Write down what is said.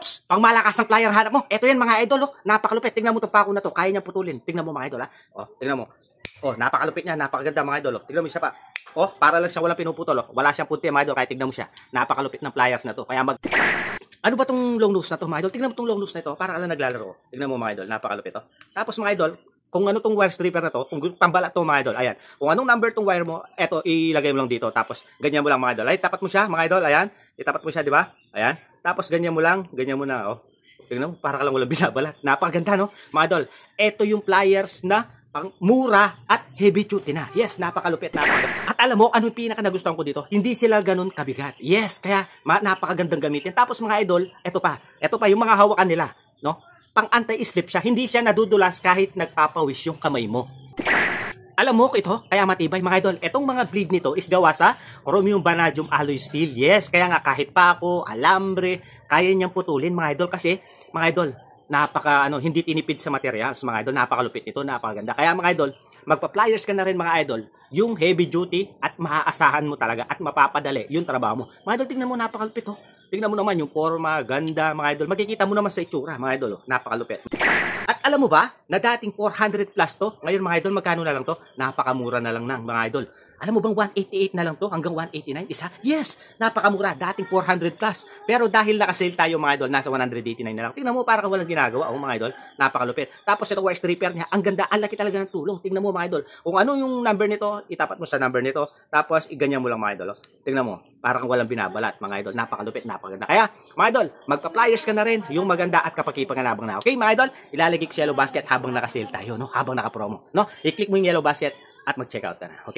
Ops! Pang malakas ng plier hanap mo. Ito yan mga idol, oh. Napakalupit. Tingnan mo itong pako na to. Kaya niyang putulin. Tingnan mo mga idol, ha. Oh, tingnan mo. Oh, napakalupit niya. Napakaganda mga idol, oh. Tingnan mo isa pa. Oh, para lang siya walang pinuputol, oh. Wala siyang punti mga idol. Kaya tingnan mo siya. Napakalupit ng pliers na to. Kaya ano ba tong long nose na to mga idol? Tingnan mo tong long nose na ito. Para lang naglalaro. Tingnan mo mga idol. Napakalupit, oh. Tapos mga idol, kung ano tong wire stripper na to, kung pambala to mga idol, ayan. Kung anong number tong wire mo, eto ilagay mo lang dito. Tapos ganyan mo lang mga idol. Ay, tapat mo siya mga idol, ayan. Itapat mo siya, di ba? Ayan. Tapos ganyan mo lang, ganyan mo na, oh. Tingnan mo, para ka lang walang binabalat. Napakaganda, no? Mga idol, ito yung pliers na pang mura at heavy duty na. Yes, napakalupit, napakaganda. At alam mo, ano yung pinaka nagustuhan ko dito? Hindi sila ganun kabigat. Yes, kaya napakagandang gamitin. Tapos mga idol, ito pa yung mga hawakan nila, no? Pang anti-slip siya. Hindi siya nadudulas kahit nagpapawis yung kamay mo. Alam mo ito, kaya matibay mga idol. Etong mga blade nito is gawa sa chromium vanadium alloy steel. Yes, kaya nga kahit pako, alambre, kaya niyang putulin mga idol kasi mga idol, hindi tinipid sa materials mga idol, napakalupit nito, napakaganda. Kaya mga idol, magpa-pliers ka na rin mga idol, yung heavy duty at maaasahan mo talaga at mapapadali yung trabaho mo. Mga idol, tingnan mo, napakalupit, oh. Tingnan mo naman yung forma, ganda mga idol. Makikita mo naman sa itsura mga idol, oh. Napakalupit. At alam mo ba, na dating 400 plus to, ngayon mga idol, magkano na lang to? Napakamura na lang ng mga idol. Alam mo bang 188 na lang to hanggang 189 isa? Yes, napakamura, dating 400 plus. Pero dahil naka-sale tayo mga idol, nasa 189 na lang. Tingnan mo, para kang walang ginagawa, oh mga idol, napakalupit. Tapos ito wire stripper niya, ang ganda, ang laki talaga ng tulong. Tingnan mo mga idol, kung ano yung number nito, itapat mo sa number nito, tapos iganyan mo lang mga idol, oh. Tingnan mo, para kang walang binabalat mga idol, napakalupit, napakaganda. Kaya mga idol, magpa-pliers ka na rin, yung maganda at kapag-ipanganabang na. Okay mga idol, ilalagay ko sa yellow basket habang naka-sale tayo, no? Habang naka-promo, no? I-click mo yung yellow basket at mag-check out ka na. Okay?